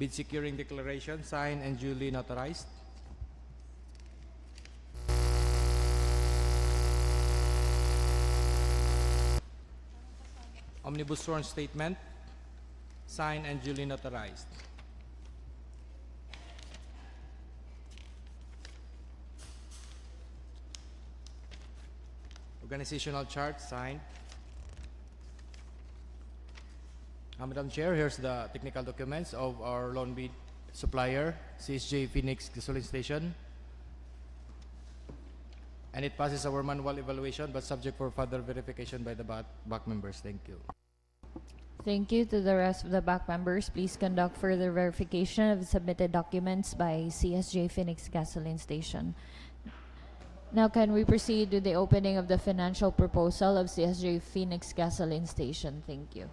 Bid securing declaration, signed and duly notarized. Omnibus sworn statement, signed and duly notarized. Organizational chart, signed. Madam Chair, here's the technical documents of our loan bid supplier, CSJ Phoenix Gasoline Station. And it passes our manual evaluation, but subject for further verification by the back members. Thank you. Thank you to the rest of the back members. Please conduct further verification of the submitted documents by CSJ Phoenix Gasoline Station. Now can we proceed with the opening of the financial proposal of CSJ Phoenix Gasoline Station? Thank you.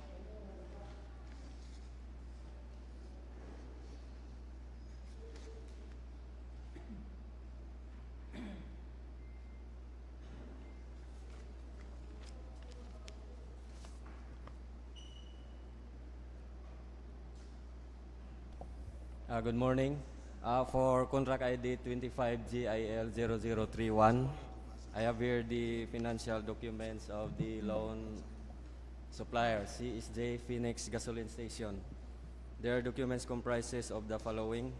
Good morning. For contract ID 25GIL0031, I have here the financial documents of the loan supplier, CSJ Phoenix Gasoline Station. Their documents comprises of the following: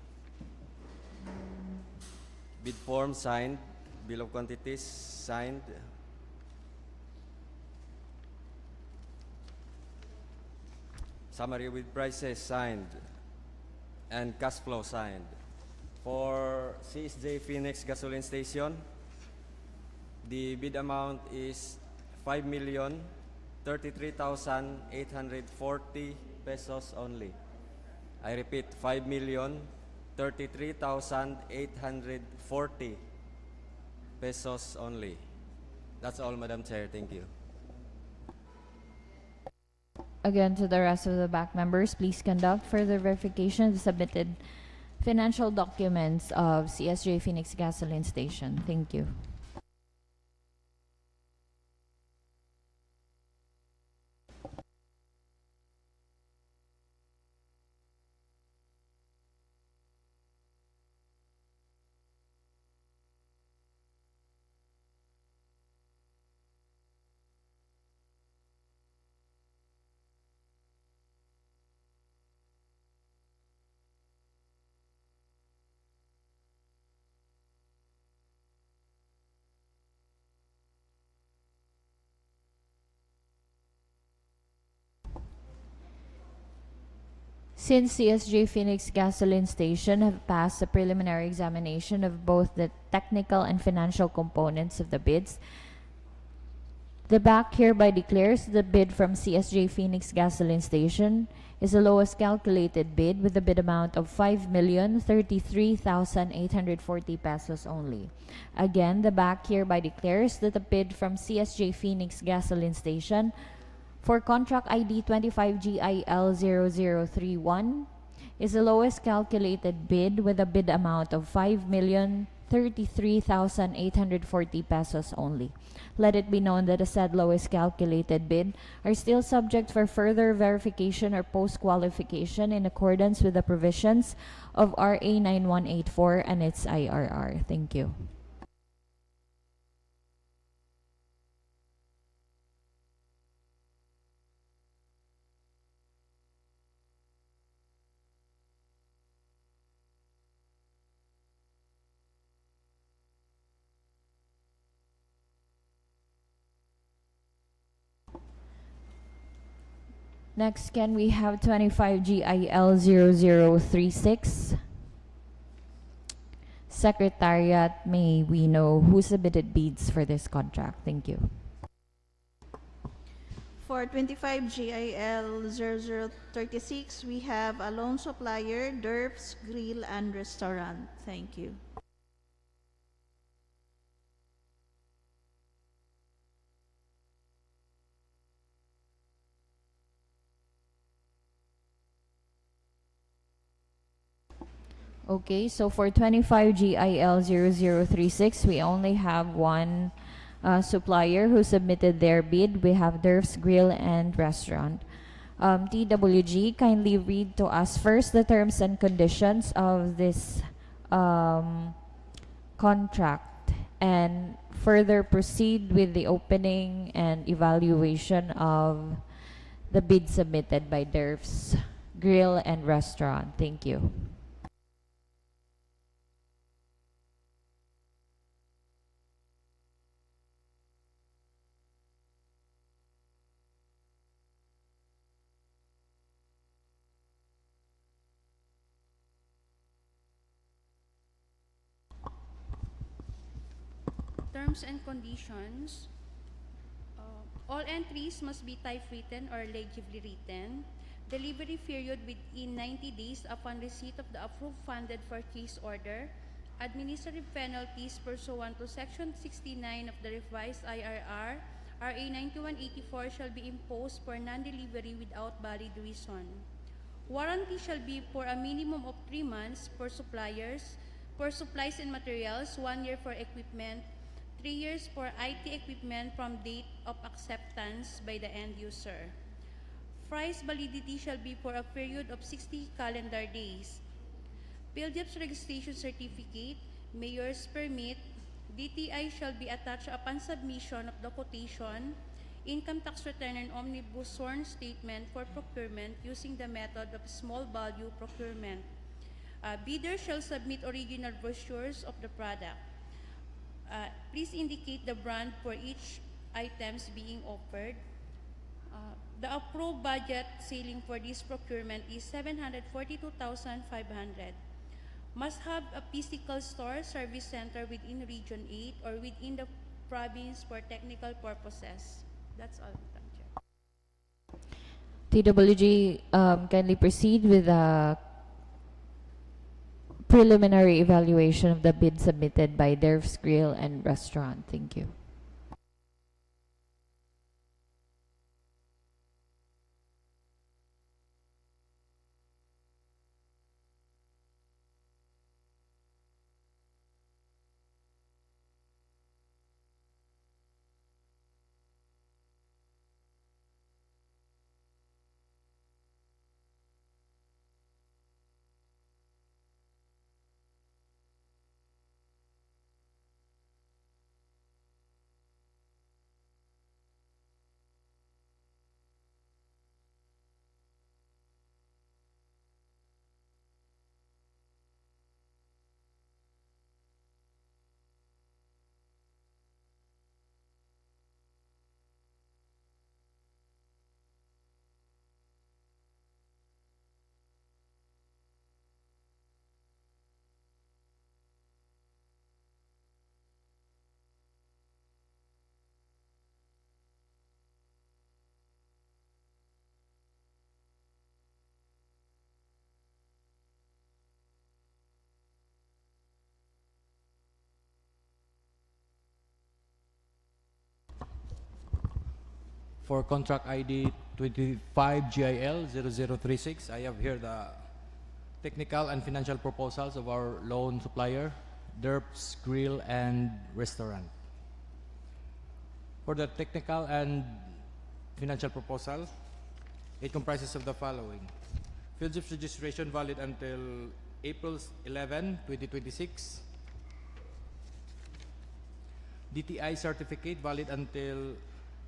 bid form signed, bill of quantities signed, summary with prices signed, and cash flow signed. For CSJ Phoenix Gasoline Station, the bid amount is 5,033,840 pesos only. I repeat, 5,033,840 pesos only. That's all, Madam Chair. Thank you. Again, to the rest of the back members, please conduct further verification of the submitted financial documents of CSJ Phoenix Gasoline Station. Thank you. Since CSJ Phoenix Gasoline Station have passed the preliminary examination of both the technical and financial components of the bids, the BAC hereby declares the bid from CSJ Phoenix Gasoline Station is the lowest calculated bid with a bid amount of 5,033,840 pesos only. Again, the BAC hereby declares that the bid from CSJ Phoenix Gasoline Station for contract ID 25GIL0031 is the lowest calculated bid with a bid amount of 5,033,840 pesos only. Let it be known that the said lowest calculated bid are still subject for further verification or post-qualification in accordance with the provisions of RA 9184 and its IRR. Thank you. Next, can we have 25GIL0036? Secretariat, may we know who submitted bids for this contract? Thank you. For 25GIL0036, we have a loan supplier, Derps Grill and Restaurant. Thank you. Okay, so for 25GIL0036, we only have one supplier who submitted their bid. We have Derps Grill and Restaurant. TWG, kindly read to us first the terms and conditions of this contract and further proceed with the opening and evaluation of the bid submitted by DERF's Grill and Restaurant. Thank you. Terms and conditions. All entries must be typewritten or legibly written. Delivery period within 90 days upon receipt of the approved funded purchase order. Administrative penalties pursuant to Section 69 of the revised IRR, RA 9184 shall be imposed for non-delivery without valid reason. Warranty shall be for a minimum of 3 months for suppliers, for supplies and materials, 1 year for equipment, 3 years for IT equipment from date of acceptance by the end user. Price validity shall be for a period of 60 calendar days. PhilDep's registration certificate, mayor's permit, DTI shall be attached upon submission of the quotation, income tax return and omnibus sworn statement for procurement using the method of small value procurement. Bidder shall submit original brochures of the product. Please indicate the brand for each items being offered. The approved budget ceiling for this procurement is 742,500. Must have a physical store service center within Region 8 or within the province for technical purposes. That's all, Madam Chair. TWG, kindly proceed with the preliminary evaluation of the bid submitted by DERF's Grill and Restaurant. Thank you. For contract ID 25GIL0036, I have here the technical and financial proposals of our loan supplier, Derps Grill and Restaurant. For the technical and financial proposal, it comprises of the following. PhilDep's registration valid until April 11, 2026. DTI certificate valid until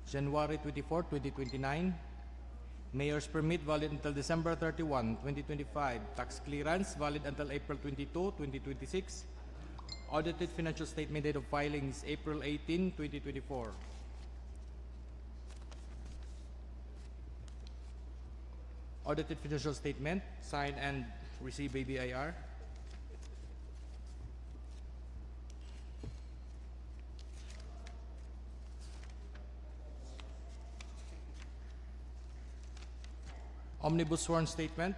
January 24, 2029. Mayor's permit valid until December 31, 2025. Tax clearance valid until April 22, 2026. Audited financial statement date of filing is April 18, 2024. Audited financial statement signed and received by BIR. Omnibus sworn statement,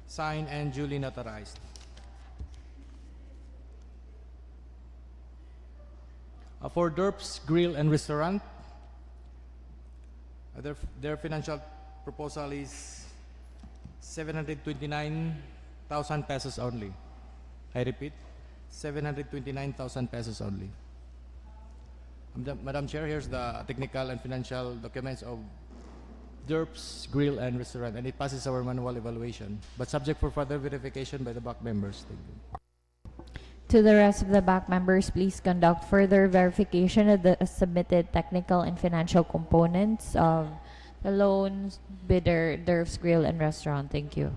signed and duly notarized. For Derps Grill and Restaurant, their financial proposal is 729,000 pesos only. I repeat, 729,000 pesos only. Madam Chair, here's the technical and financial documents of Derps Grill and Restaurant, and it passes our manual evaluation, but subject for further verification by the back members. Thank you. To the rest of the back members, please conduct further verification of the submitted technical and financial components of the loan bidder, Derps Grill and Restaurant. Thank you.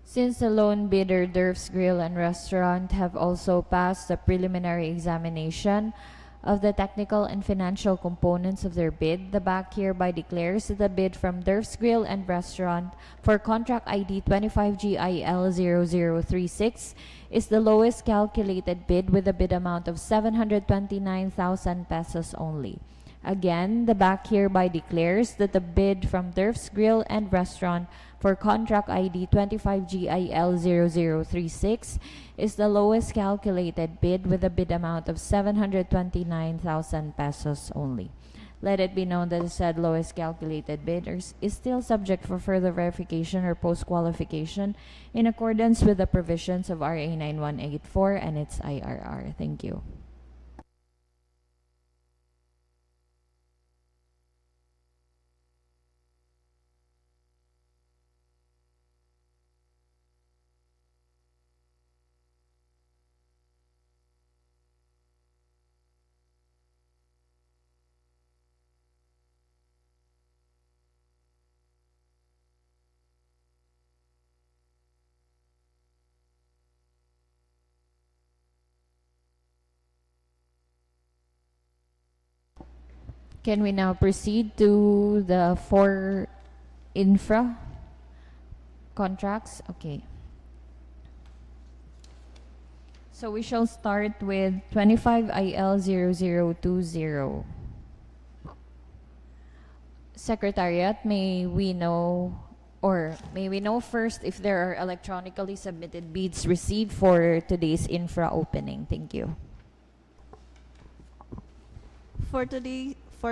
Since the loan bidder, Derps Grill and Restaurant, have also passed the preliminary examination of the technical and financial components of their bid, the BAC hereby declares that the bid from Derps Grill and Restaurant for contract ID 25GIL0036 is the lowest calculated bid with a bid amount of 729,000 pesos only. Again, the BAC hereby declares that the bid from Derps Grill and Restaurant for contract ID 25GIL0036 is the lowest calculated bid with a bid amount of 729,000 pesos only. Let it be known that the said lowest calculated bid is still subject for further verification or post-qualification in accordance with the provisions of RA 9184 and its IRR. Thank you. Can we now proceed to the 4 infra contracts? Okay. So we shall start with 25IL0020. Secretariat, may we know first if there are electronically submitted bids received for today's infra opening? Thank you. For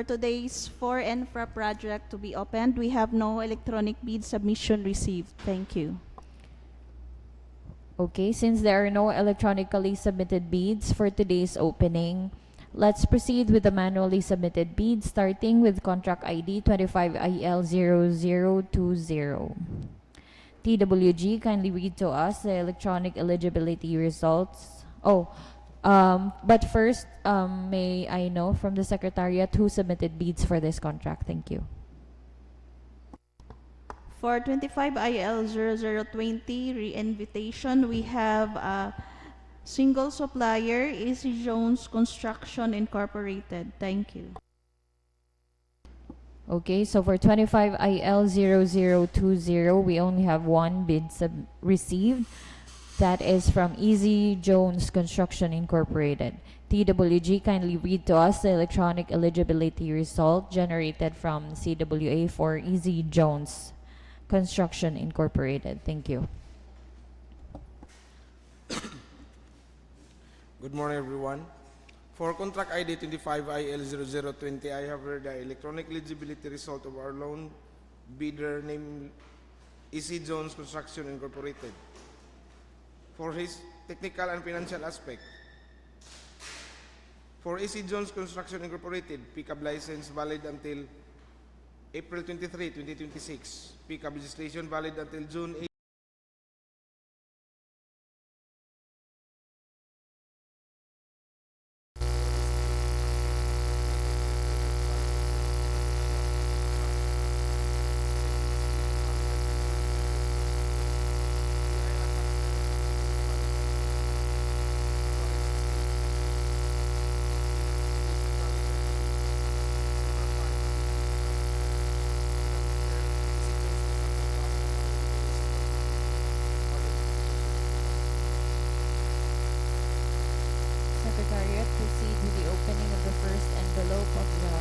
today's 4 infra project to be opened, we have no electronic bid submission received. Thank you. Okay, since there are no electronically submitted bids for today's opening, let's proceed with the manually submitted bids, starting with contract ID 25IL0020. TWG, kindly read to us the electronic eligibility results. But first, may I know from the Secretariat who submitted bids for this contract? Thank you. For 25IL0020 REINVITATION, we have a single supplier, AC Jones Construction Incorporated. Thank you. Okay, so for 25IL0020, we only have one bid received. That is from Easy Jones Construction Incorporated. TWG, kindly read to us the electronic eligibility result generated from CWA for Easy Jones Construction Incorporated. Thank you. Good morning, everyone. For contract ID 25IL0020, I have heard the electronic eligibility result of our loan bidder named Easy Jones Construction Incorporated. For his technical and financial aspect, for AC Jones Construction Incorporated, pickup license valid until April 23, 2026. Pickup registration valid until June 8. Secretariat proceed with the opening of the first envelope of the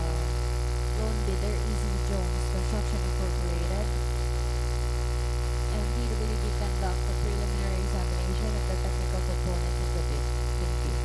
loan bidder, Easy Jones Construction Incorporated, and PWD conduct a preliminary examination of the technical components of the bid. Thank you.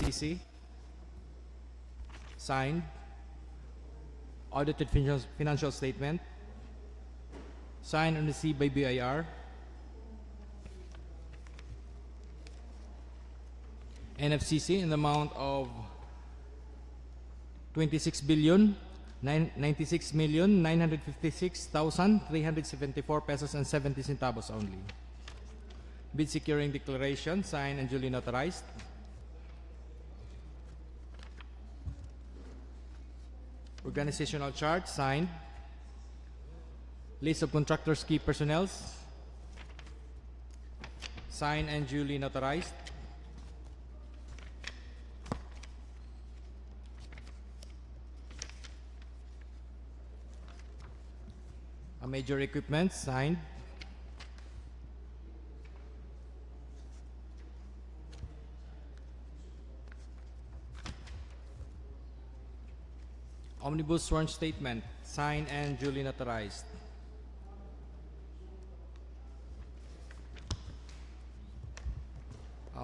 CC, signed, audited financial statement, signed and received by BIR, NFCC in the amount of 26,956,956,374 pesos and 70 centavos only. Bid securing declaration, signed and duly notarized. Organizational chart, signed. List of contractors' key personnel, signed and duly notarized. A major equipment, signed. Omnibus sworn statement, signed and duly notarized.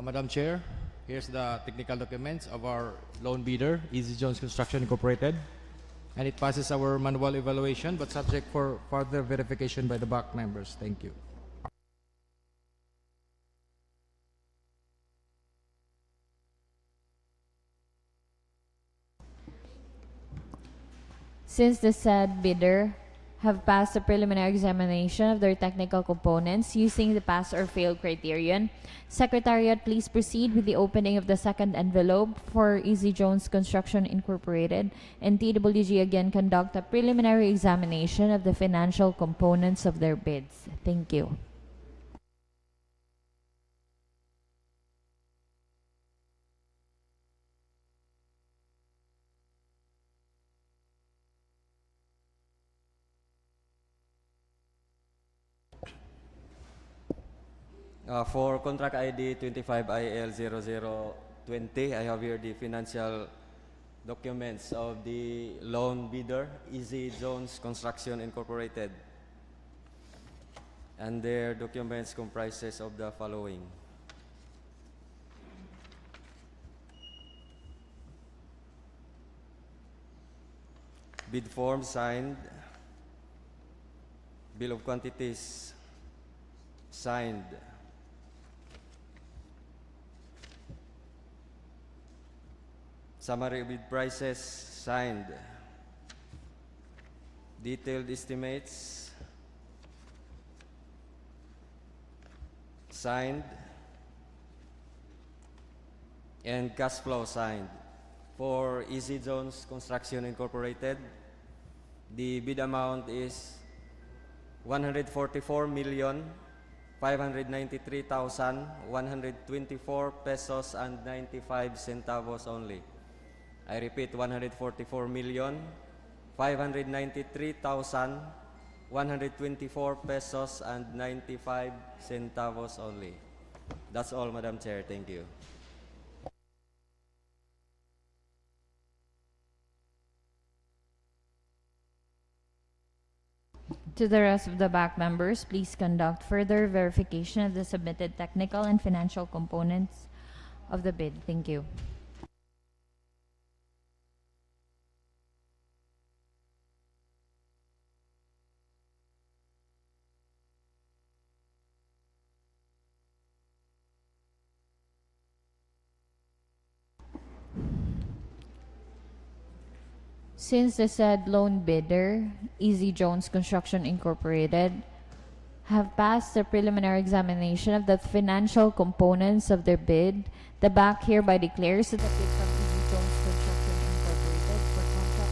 Madam Chair, here's the technical documents of our loan bidder, Easy Jones Construction Incorporated, and it passes our manual evaluation but subject for further verification by the BAC members. Thank you. Since the said bidder have passed the preliminary examination of their technical components using the pass or fail criterion, Secretariat, please proceed with the opening of the second envelope for Easy Jones Construction Incorporated, and TWG again conduct a preliminary examination of the financial components of their bids. Thank you. For contract ID 25IL0020, I have here the financial documents of the loan bidder, Easy Jones Construction Incorporated. And their documents comprises of the following. Bid form signed. Bill of quantities signed. Summary of bid prices signed. Detailed estimates signed. And cash flow signed. For Easy Zones Construction Incorporated, the bid amount is 144,593,124 pesos and 95 centavos only. I repeat, 144,593,124 pesos and 95 centavos only. That's all, Madam Chair. Thank you. To the rest of the back members, please conduct further verification of the submitted technical and financial components of the bid. Thank you. Since the said loan bidder, Easy Jones Construction Incorporated, have passed the preliminary examination of the financial components of their bid, the BAC hereby declares that the bid from Easy Jones Construction Incorporated for contract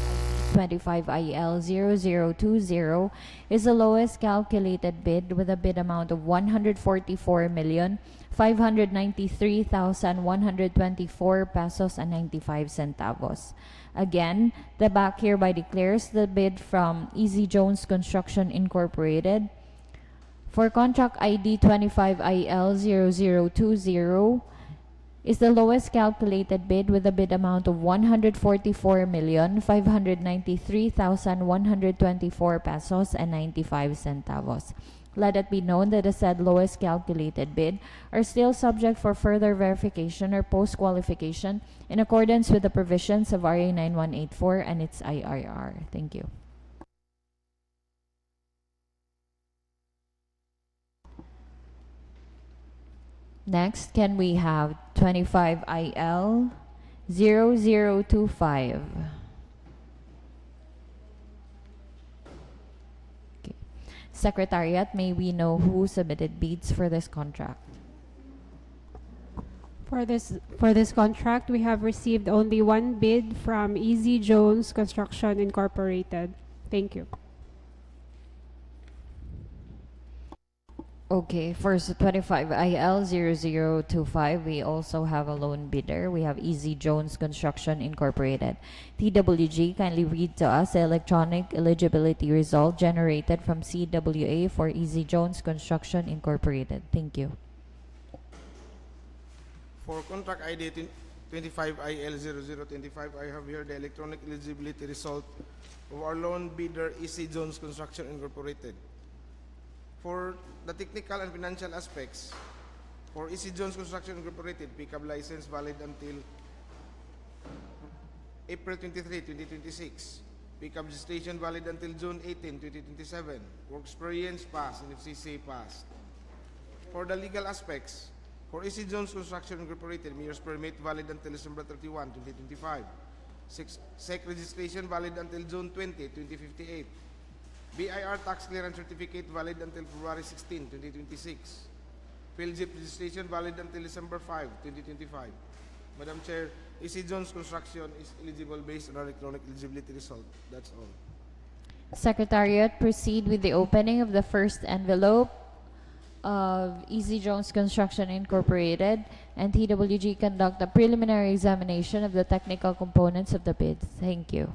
ID 25IL0020 is the lowest calculated bid with a bid amount of 144,593,124 pesos and 95 centavos. Again, the BAC hereby declares the bid from Easy Jones Construction Incorporated for contract ID 25IL0020 is the lowest calculated bid with a bid amount of 144,593,124 pesos and 95 centavos. Let it be known that the said lowest calculated bid are still subject for further verification or post-qualification in accordance with the provisions of RA 9184 and its IRR. Thank you. Next, can we have 25IL0025? Okay. Secretariat, may we know who submitted bids for this contract? For this contract, we have received only one bid from Easy Jones Construction Incorporated. Thank you. Okay, for 25IL0025, we also have a lone bidder. We have Easy Jones Construction Incorporated. TWG, kindly read to us the electronic eligibility result generated from CWA for Easy Jones Construction Incorporated. Thank you. For contract ID 25IL0025, I have here the electronic eligibility result of our loan bidder, Easy Jones Construction Incorporated. For the technical and financial aspects, for Easy Jones Construction Incorporated, pickup license valid until April 23, 2026. Pickup registration valid until June 18, 2027. Work experience passed and FCC passed. For the legal aspects, for Easy Jones Construction Incorporated, mayor's permit valid until December 31, 2025. SEC registration valid until June 20, 2058. BIR tax clearance certificate valid until February 16, 2026. PhilJIP registration valid until December 5, 2025. Madam Chair, Easy Jones Construction is eligible based on our electronic eligibility result. That's all. Secretariat, proceed with the opening of the first envelope of Easy Jones Construction Incorporated, and TWG conduct a preliminary examination of the technical components of the bids. Thank you.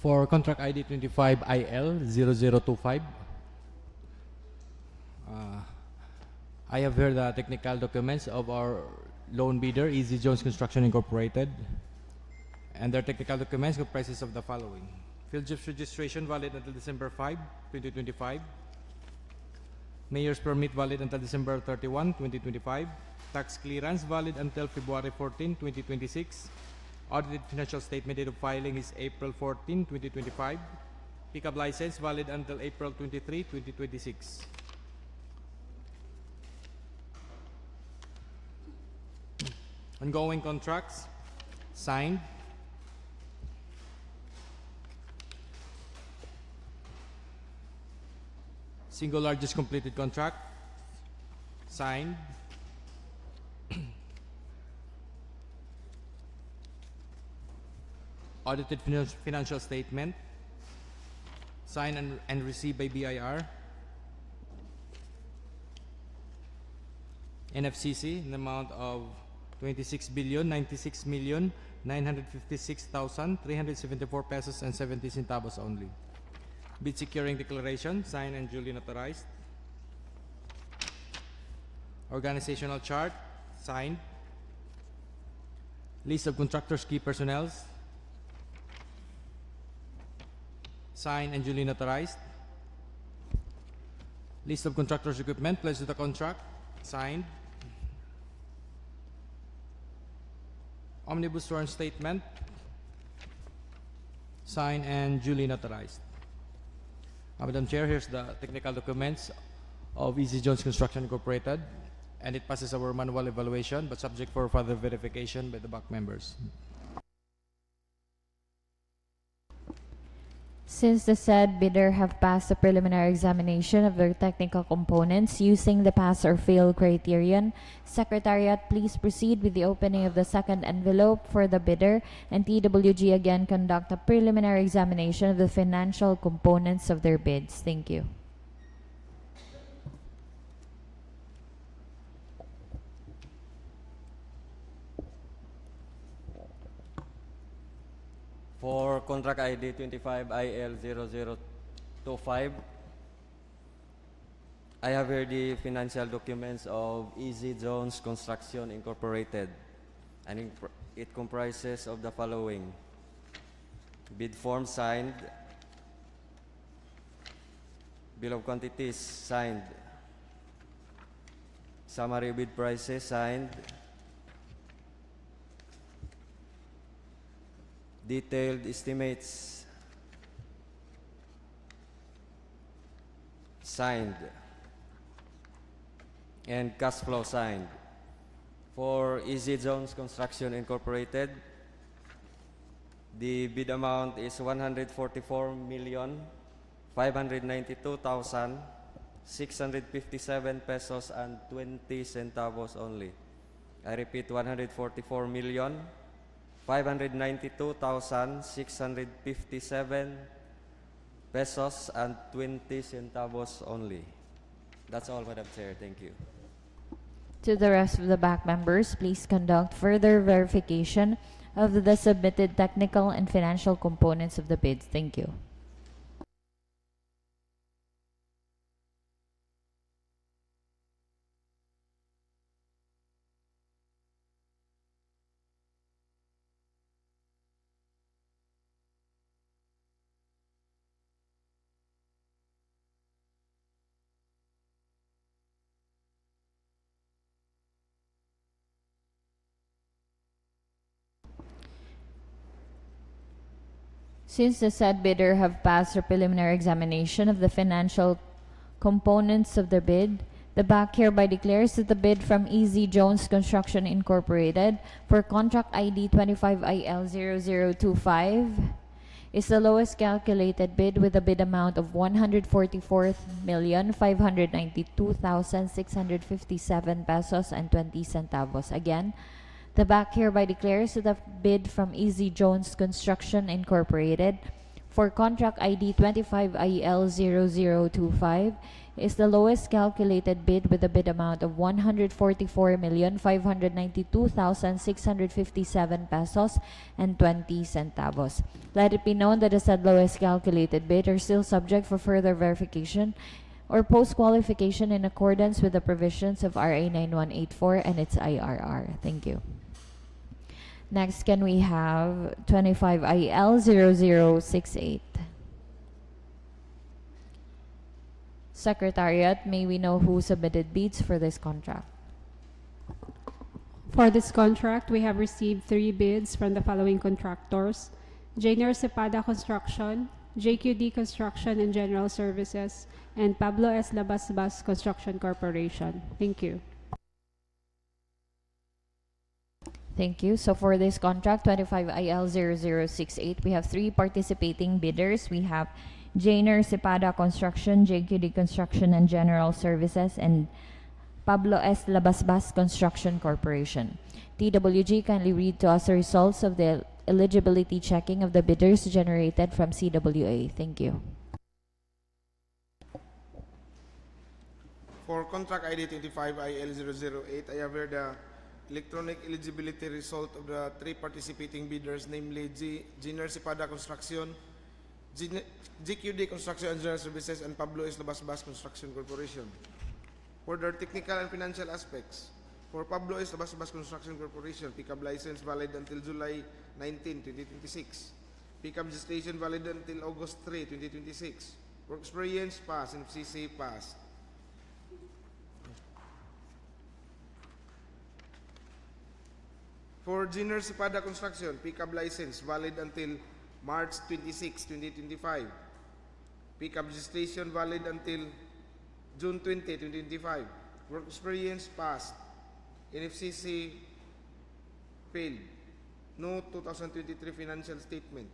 For contract ID 25IL0025, I have here the technical documents of our loan bidder, Easy Jones Construction Incorporated. And their technical documents comprises of the following: field chief's registration valid until December 5, 2025. Mayor's permit valid until December 31, 2025. Tax clearance valid until February 14, 2026. Audited financial statement date of filing is April 14, 2025. Pickup license valid until April 23, 2026. Ongoing contracts signed. Single largest completed contract signed. Audited financial statement signed and received by BIR. NFCC in the amount of 26,096,956,374 pesos and 70 centavos only. Bid securing declaration signed and duly notarized. Organizational chart signed. List of contractors' key personnel signed and duly notarized. List of contractors' equipment pledged to the contract signed. Omnibus sworn statement signed and duly notarized. Madam Chair, here's the technical documents of Easy Jones Construction Incorporated, and it passes our manual evaluation but subject for further verification by the back members. Since the said bidder have passed the preliminary examination of their technical components using the pass or fail criterion, Secretariat, please proceed with the opening of the second envelope for the bidder, and TWG again conduct a preliminary examination of the financial components of their bids. Thank you. For contract ID 25IL0025, I have here the financial documents of Easy Jones Construction Incorporated, and it comprises of the following: bid form signed, bill of quantities signed, summary bid prices signed, detailed estimates signed, and cash flow signed. For Easy Jones Construction Incorporated, the bid amount is 144,592,657 pesos and 20 centavos only. I repeat, 144,592,657 pesos and 20 centavos only. That's all, Madam Chair. Thank you. To the rest of the back members, please conduct further verification of the submitted technical and financial components of the bids. Thank you. Since the said bidder have passed the preliminary examination of the financial components of their bid, the back hereby declares that the bid from Easy Jones Construction Incorporated for contract ID 25IL0025 is the lowest calculated bid with a bid amount of 144,592,657 pesos and 20 centavos. Again, the back hereby declares that the bid from Easy Jones Construction Incorporated for contract ID 25IL0025 is the lowest calculated bid with a bid amount of 144,592,657 pesos and 20 centavos. Let it be known that the said lowest calculated bid are still subject for further verification or post-qualification in accordance with the provisions of RA 9184 and its IRR. Thank you. Next, can we have 25 IL 0068? Secretariat, may we know who submitted bids for this contract? For this contract, we have received 3 bids from the following contractors: Jainer Cepada Construction, JQD Construction and General Services, and Pablo S. Labasbas Construction Corporation. Thank you. Thank you. So for this contract, 25 IL 0068, we have 3 participating bidders. We have Jainer Cepada Construction, JQD Construction and General Services, and Pablo S. Labasbas Construction Corporation. TWG, kindly read to us the results of the eligibility checking of the bidders generated from CWA. Thank you. For contract ID 25 IL 008, I have here the electronic eligibility result of the 3 participating bidders, namely Jainer Cepada Construction, GQD Construction and General Services, and Pablo S. Labasbas Construction Corporation. For their technical and financial aspects, for Pablo S. Labasbas Construction Corporation, pickup license valid until July 19, 2026. Pickup registration valid until August 3, 2026. Work experience pass and FCC pass. For Jainer Cepada Construction, pickup license valid until March 26, 2025. Pickup registration valid until June 20, 2025. Work experience passed. NFCC failed. No 2023 financial statement.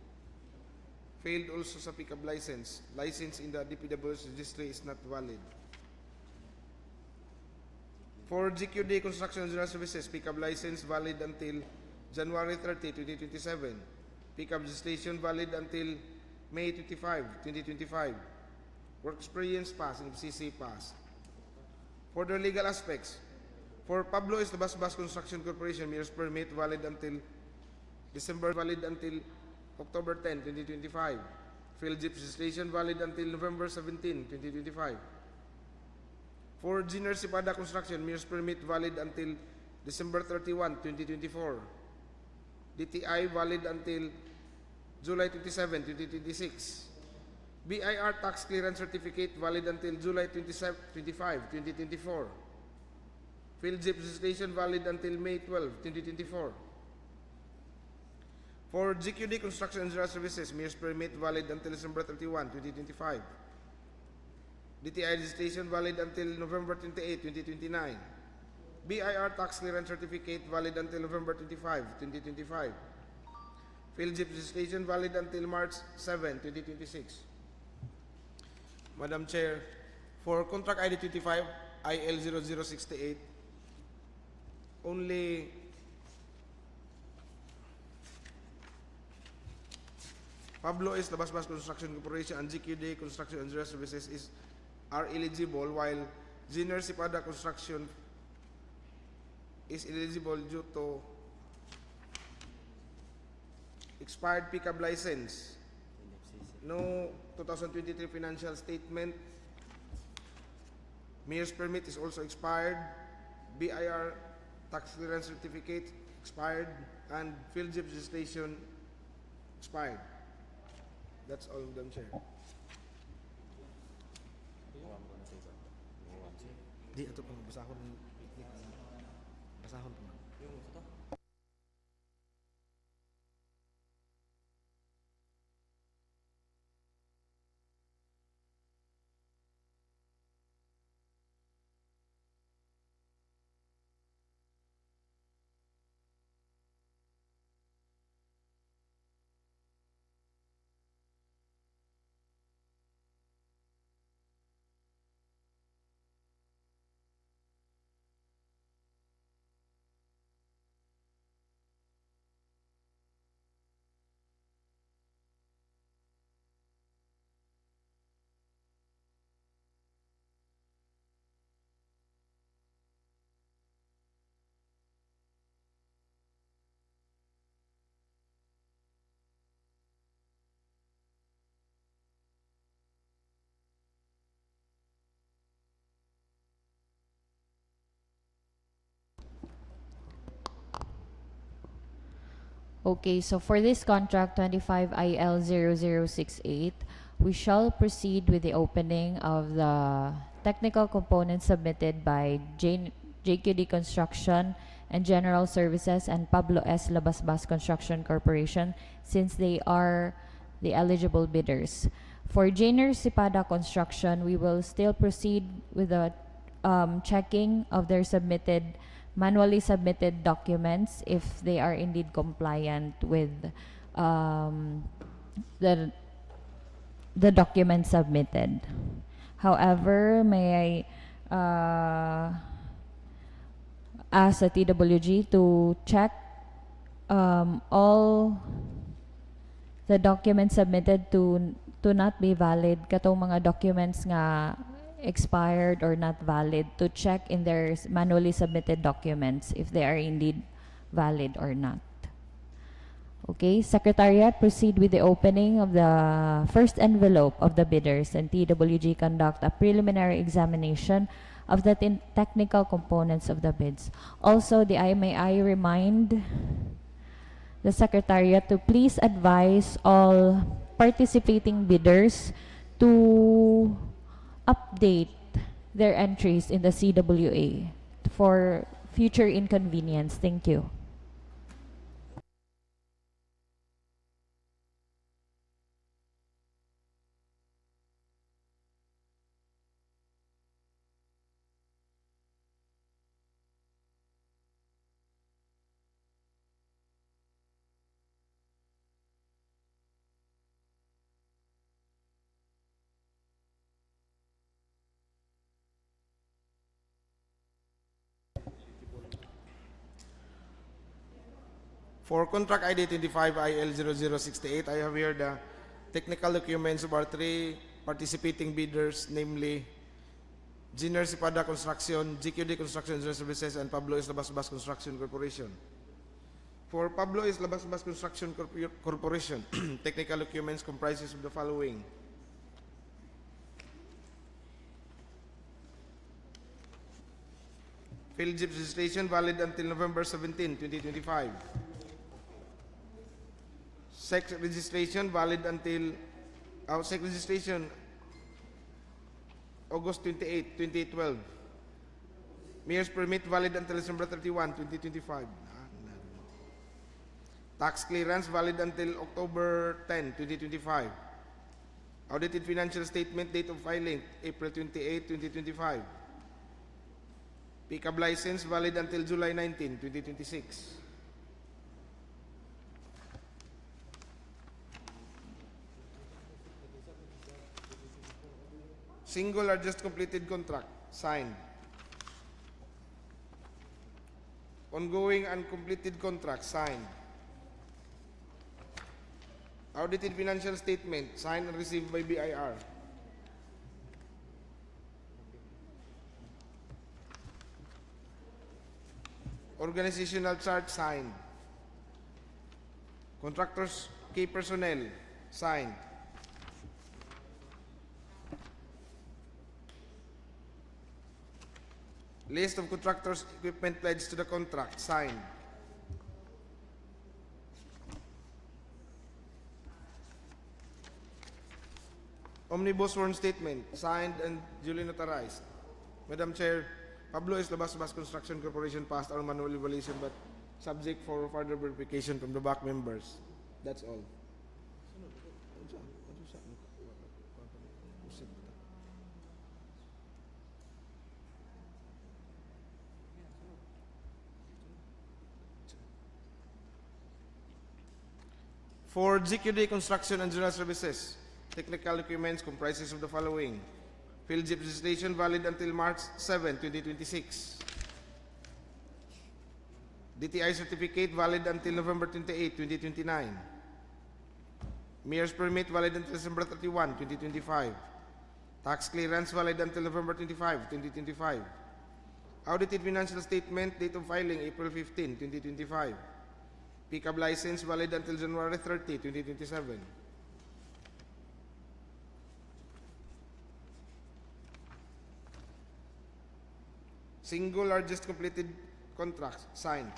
Failed also sa pickup license. License in the DPW's registry is not valid. For GQD Construction and General Services, pickup license valid until January 30, 2027. Pickup registration valid until May 25, 2025. Work experience pass and FCC pass. For the legal aspects, for Pablo S. Labasbas Construction Corporation, mayor's permit valid until October 10, 2025. Field jeep registration valid until November 17, 2025. For Jainer Cepada Construction, mayor's permit valid until December 31, 2024. DTI valid until July 27, 2026. BIR tax clearance certificate valid until July 25, 2024. Field jeep registration valid until May 12, 2024. For GQD Construction and General Services, mayor's permit valid until December 31, 2025. DTI registration valid until November 28, 2029. BIR tax clearance certificate valid until November 25, 2025. Field jeep registration valid until March 7, 2026. Madam Chair, for contract ID 25 IL 0068, only Pablo S. Labasbas Construction Corporation and GQD Construction and General Services are eligible, while Jainer Cepada Construction is eligible due to expired pickup license, no 2023 financial statement, mayor's permit is also expired, BIR tax clearance certificate expired, and field jeep registration expired. That's all, Madam Chair. Di, ito pang basahon. Basahon pa man. Okay, so for this contract 25 IL 0068, we shall proceed with the opening of the technical components submitted by JQD Construction and General Services and Pablo S. Labasbas Construction Corporation, since they are the eligible bidders. For Janer Sipada Construction, we will still proceed with the checking of their manually submitted documents if they are indeed compliant with the documents submitted. However, may I ask the TWG to check all the documents submitted to not be valid, katong mga documents nga expired or not valid, to check in their manually submitted documents if they are indeed valid or not. Okay, Secretariat, proceed with the opening of the first envelope of the bidders, and TWG conduct a preliminary examination of the technical components of the bids. Also, may I remind the Secretariat to please advise all participating bidders to update their entries in the CWA for future inconvenience. Thank you. For contract ID 25 IL 0068, I have here the technical documents of our three participating bidders, namely Janer Sipada Construction, GQD Construction and Services, and Pablo S. Labasbas Construction Corporation. For Pablo S. Labasbas Construction Corporation, technical documents comprises of the following: Field Jeep registration valid until November 17, 2025. Sex registration valid until sex registration August 28, 2012. Mayor's permit valid until December 31, 2025. Tax clearance valid until October 10, 2025. Audited financial statement date of filing April 28, 2025. Pickup license valid until July 19, 2026. Single or just completed contract signed. Ongoing uncompleted contract signed. Audited financial statement signed and received by BIR. Organizational chart signed. Contractors key personnel signed. List of contractors equipment pledged to the contract signed. Omnibus sworn statement signed and duly notarized. Madam Chair, Pablo S. Labasbas Construction Corporation passed our manual evaluation, but subject for further verification from the back members. That's all. For GQD Construction and General Services, technical documents comprises of the following: Field Jeep registration valid until March 7, 2026. DTI certificate valid until November 28, 2029. Mayor's permit valid until December 31, 2025. Tax clearance valid until November 25, 2025. Audited financial statement date of filing April 15, 2025. Pickup license valid until January 30, 2027. Single or just completed contracts signed.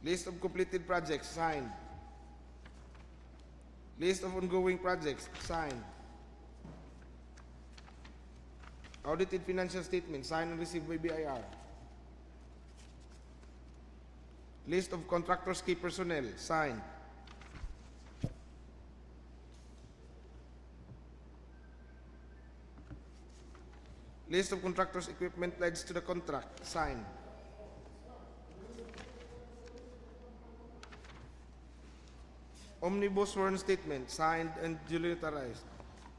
List of completed projects, signed. List of ongoing projects, signed. Audited financial statement, signed and received by BIR. List of contractors, key personnel, signed. List of contractors' equipment pledged to the contract, signed. Omnibus sworn statement, signed and duly notarized.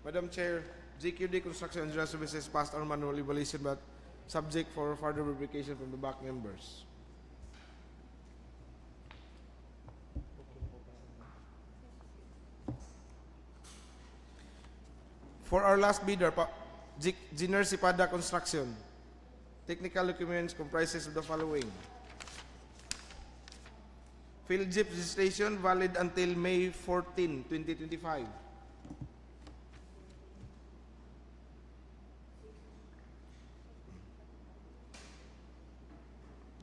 Madam Chair, GQD Construction and General Services passed our manual evaluation but subject for further verification from the back members. For our last bidder, Engineer Sipada Construction, technical documents comprises of the following. Field Jeep registration valid until May 14, 2025.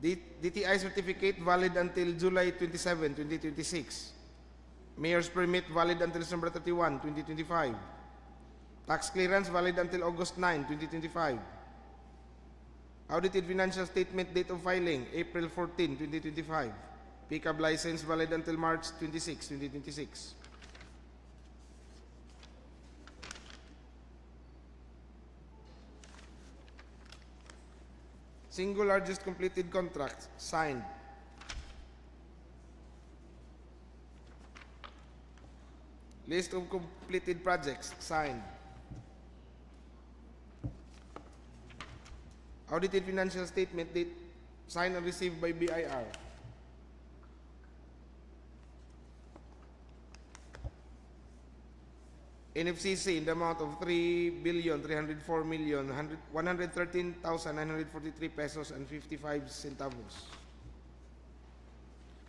DTI certificate valid until July 27, 2026. Mayor's permit valid until December 31, 2025. Tax clearance valid until August 9, 2025. Audited financial statement date of filing April 14, 2025. Pickup license valid until March 26, 2026. Single largest completed contract, signed. List of completed projects, signed. Audited financial statement date, signed and received by BIR. NFCC in the amount of 3,304,113,943 pesos and 55 centavos.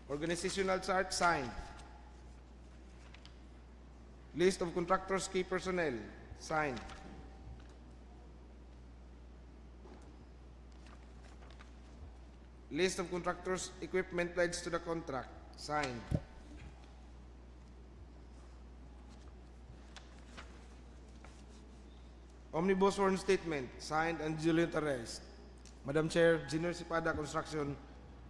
Organizational chart, signed. List of contractors, key personnel, signed. List of contractors' equipment pledged to the contract, signed. Omnibus sworn statement, signed and duly notarized. Madam Chair, Engineer Sipada Construction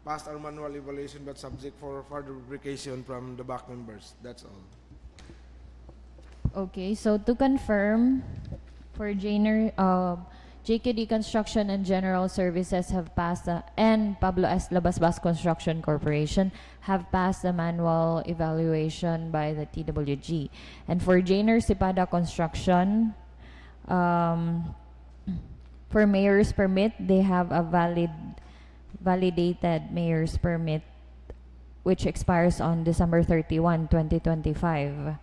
passed our manual evaluation but subject for further verification from the back members. That's all. Okay, so to confirm, for JQD Construction and General Services have passed and Pablo S. Labasbas Construction Corporation have passed the manual evaluation by the TWG. And for Jainer Sipada Construction, for mayor's permit, they have a validated mayor's permit which expires on December 31, 2025.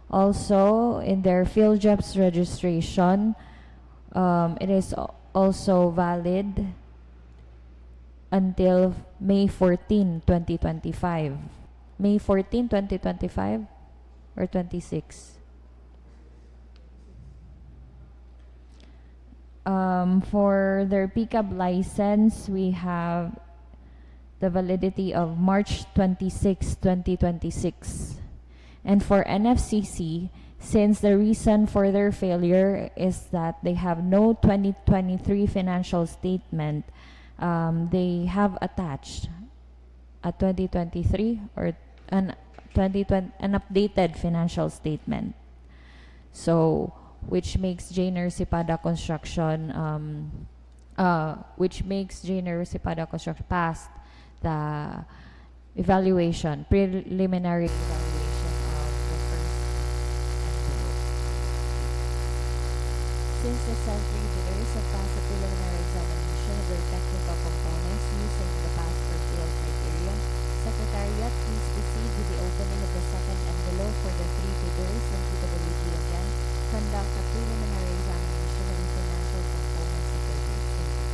Also, in their field jobs registration, it is also valid until May 14, 2025. May 14, 2025 or 26? For their pickup license, we have the validity of March 26, 2026. And for NFCC, since the reason for their failure is that they have no 2023 financial statement, they have attached a 2023 or an updated financial statement. So, which makes Jainer Sipada Construction pass the evaluation, preliminary evaluation of the first envelope. Since the three bidders have passed the preliminary examination of their technical components using the pass or fail criterion, Secretariat, please proceed with the opening of the second envelope for the three bidders and PWG again. Conduct a preliminary examination of the financial components of their bids. Thank you.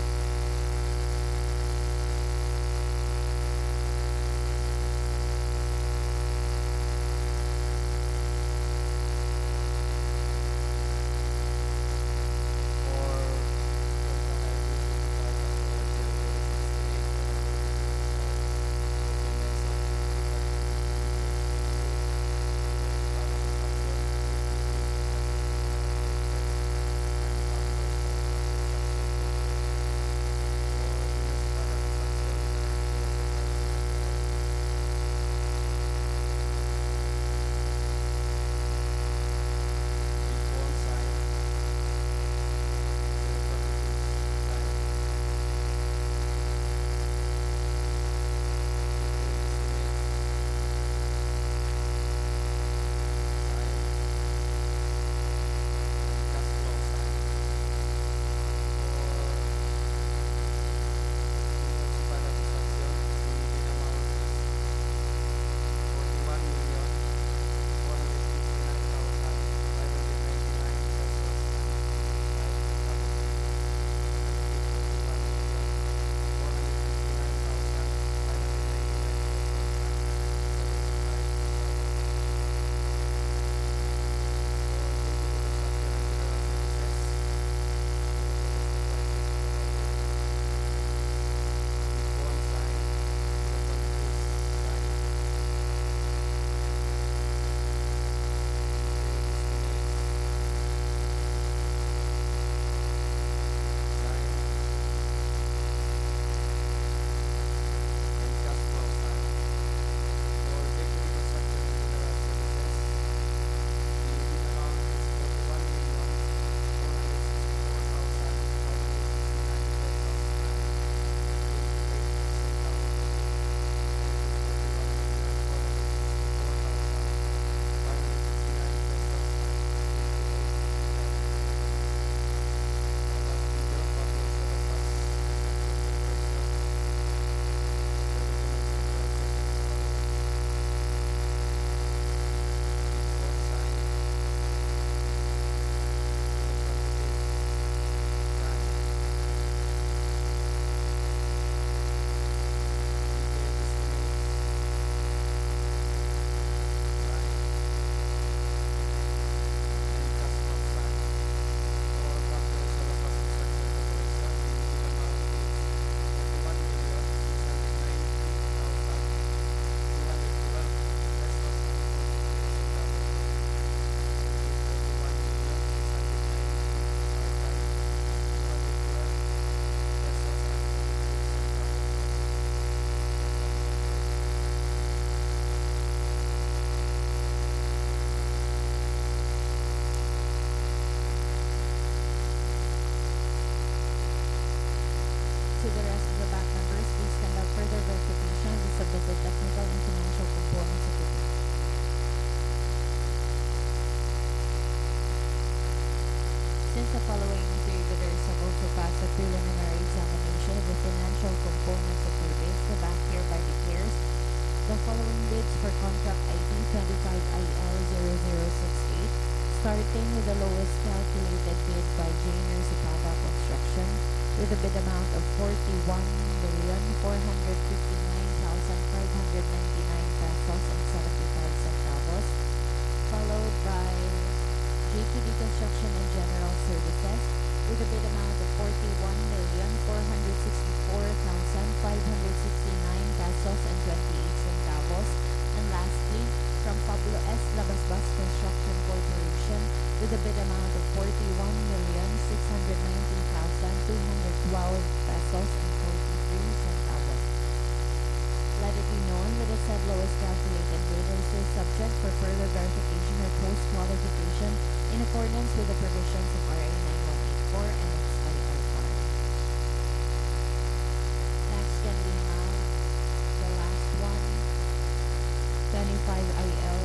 with the technical and financial components of the bid. Since the following three bidders have also passed a preliminary examination of the financial components of their bids, the bank hereby declares the following bids for contract ID 25IL0068, starting with the lowest calculated bid by Jainer Sipada Construction with a bid amount of 41,459,599 pesos and 75 centavos, followed by JQD Construction and General Services with a bid amount of 41,464,569 pesos and 28 centavos, and lastly, from Pablo S. Labasbas Construction Corporation with a bid amount of 41,690,212 pesos and 43 centavos. Let it be known that the said lowest calculated bid is still subject for further verification or post-qualification in accordance with the provisions of RA 9184 and its IRR. Next, can we have the last one, 25IL.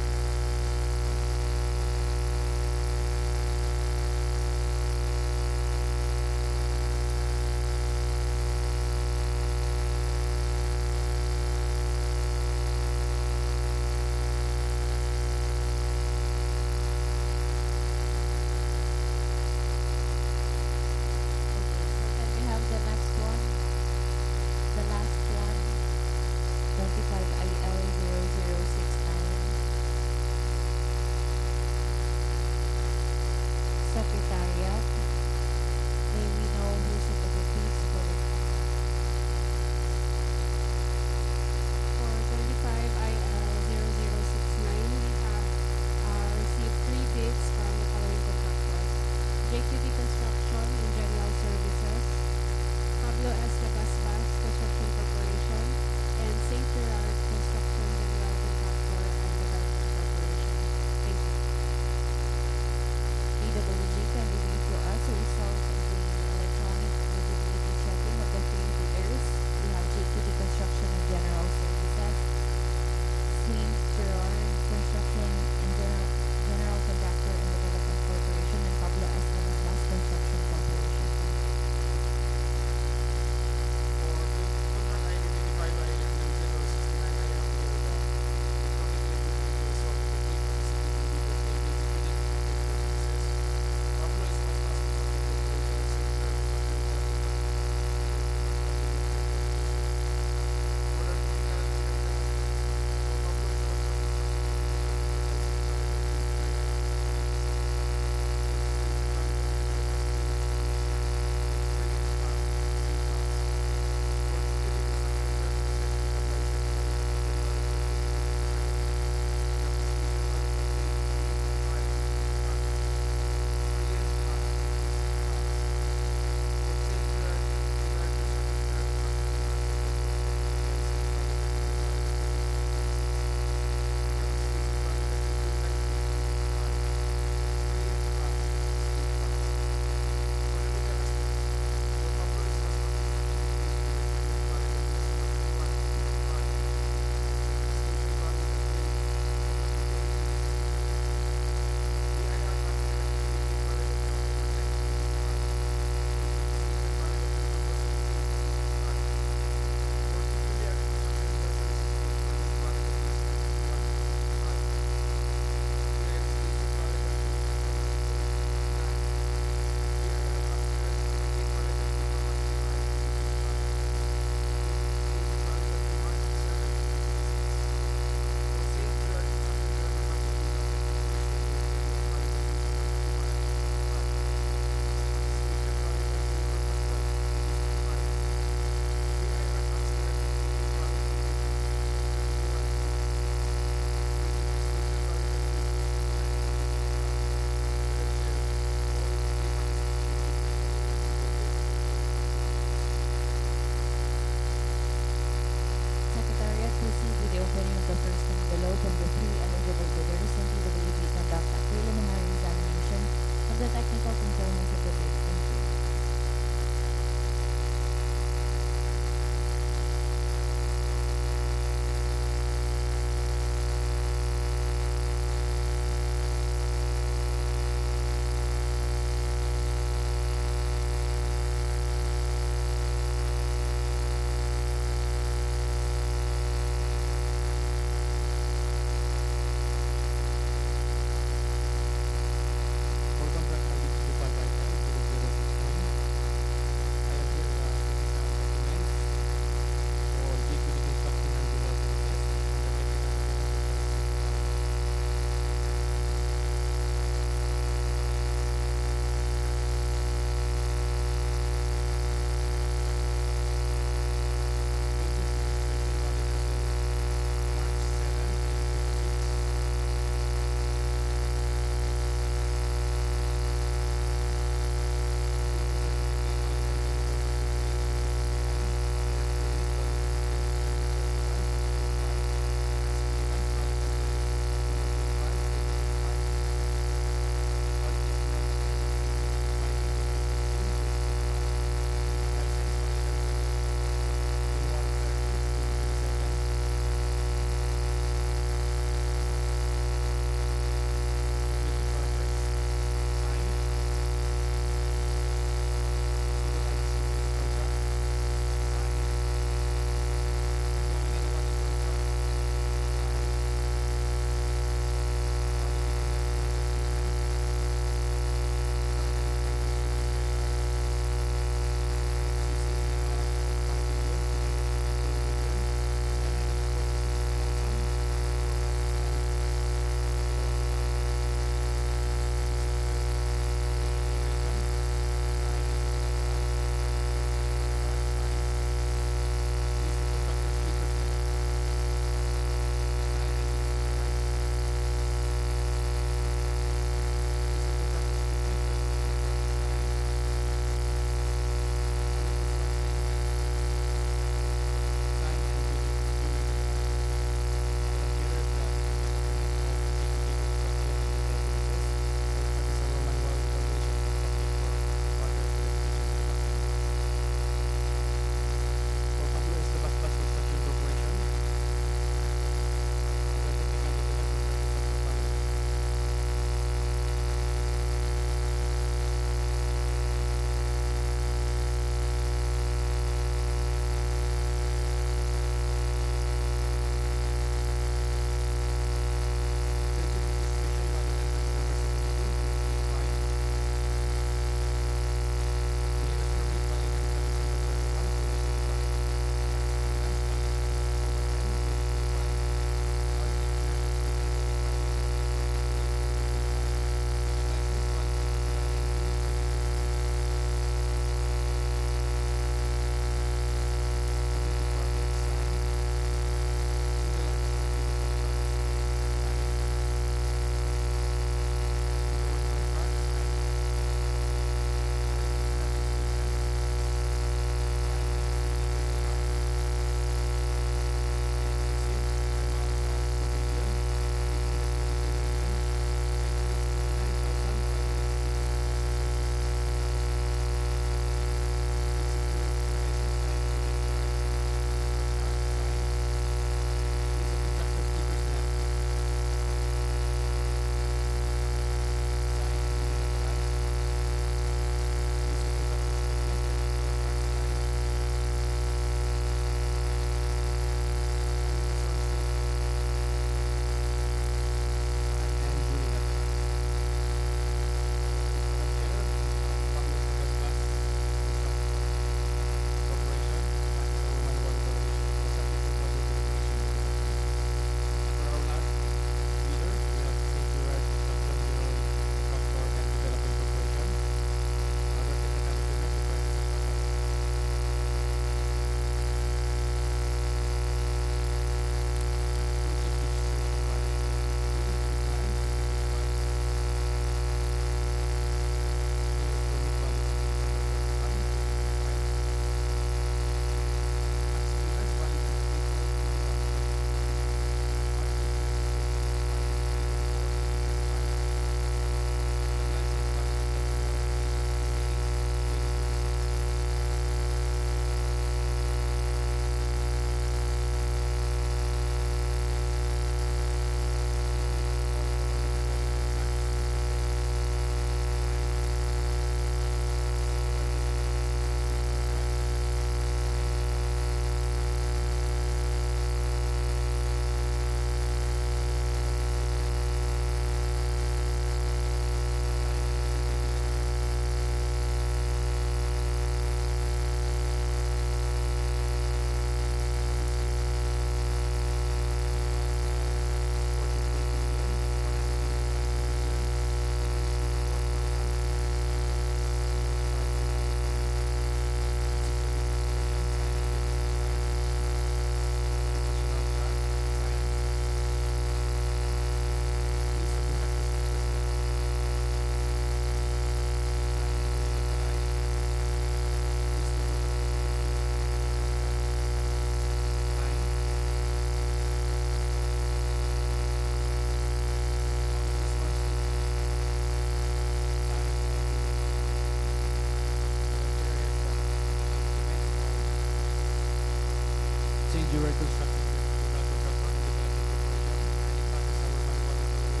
BDRY Construction Local Contractor Independent Corporation, and the fact is our evaluation of the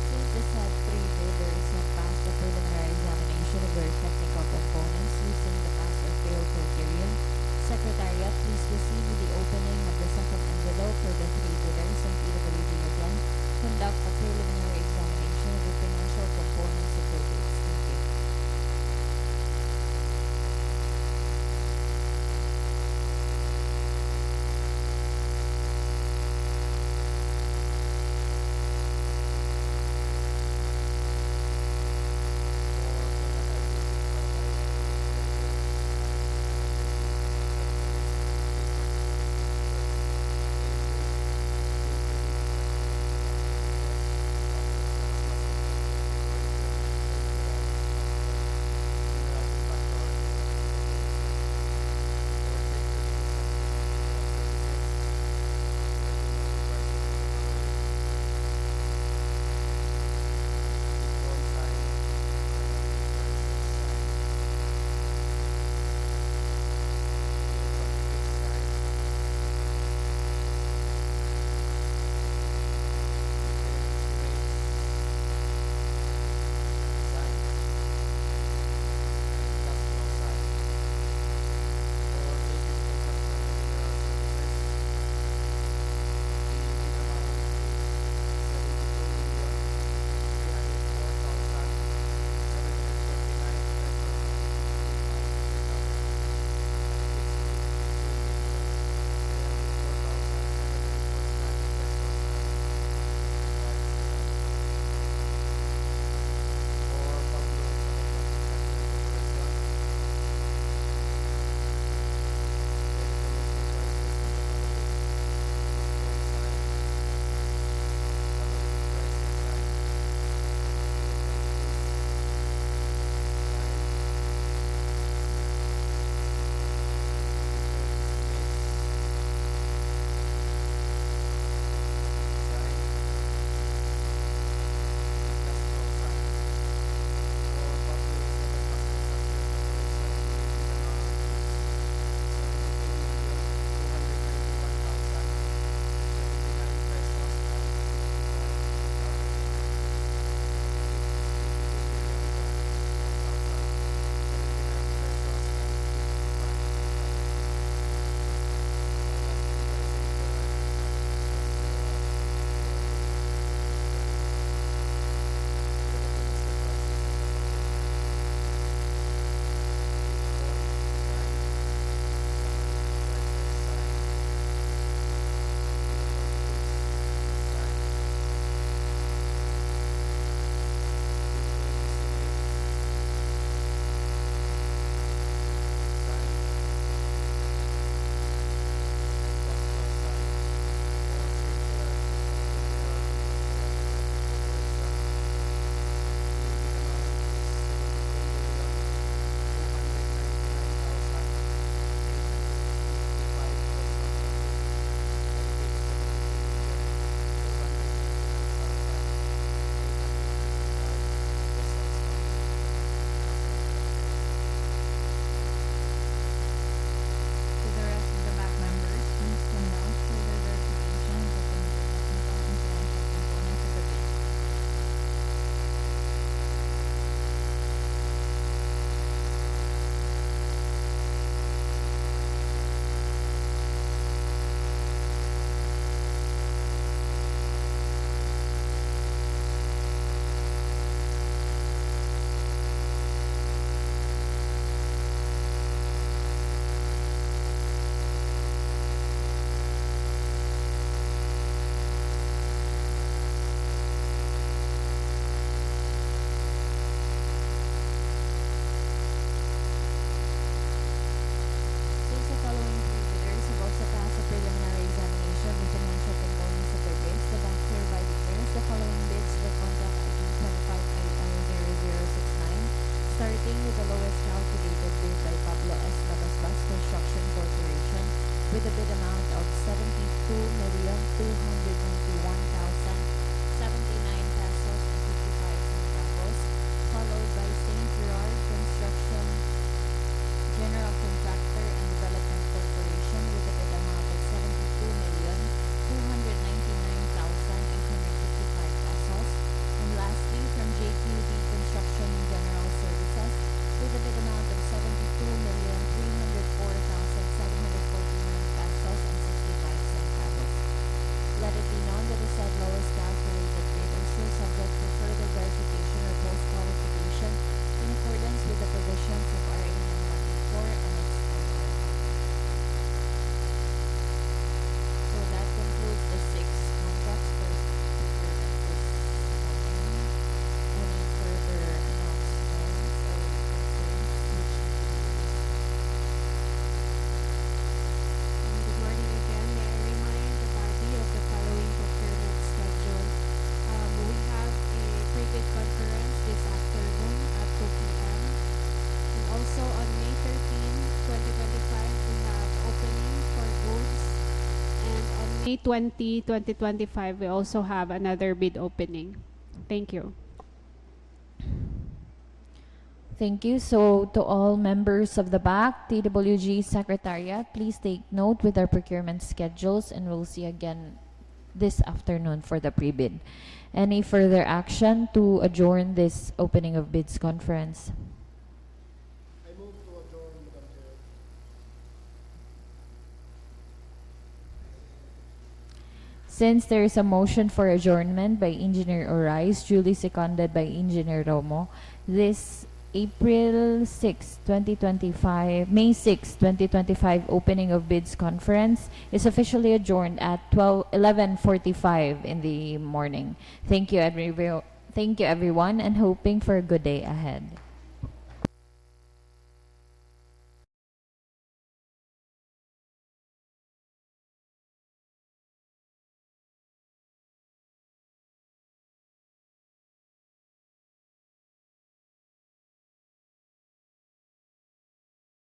Since the said three bidders have passed the preliminary examination of their technical components using the pass or fail criterion, Secretariat, please proceed with the opening of the second envelope for the three bidders and PWD again. Conduct a preliminary examination of the financial components of their bids. Thank you. starting with the lowest calculated bid by Pablo S. Labasbas Construction Corporation with a bid amount of 72,291,079 pesos and 55 centavos, followed by St. Gerard Construction May 20, 2025, we also have another bid opening. Thank you. Thank you. So to all members of the back, TWG Secretariat, please take note with our procurement schedules and we'll see again this afternoon for the pre-bid. Any further action to adjourn this opening of bids conference? Since there is a motion for adjournment by Engineer Orais, duly seconded by Engineer Romo, this April 6, 2025, May 6, 2025 opening of bids conference is officially adjourned at 11:45 in the morning. Thank you everyone and hoping for a good day ahead.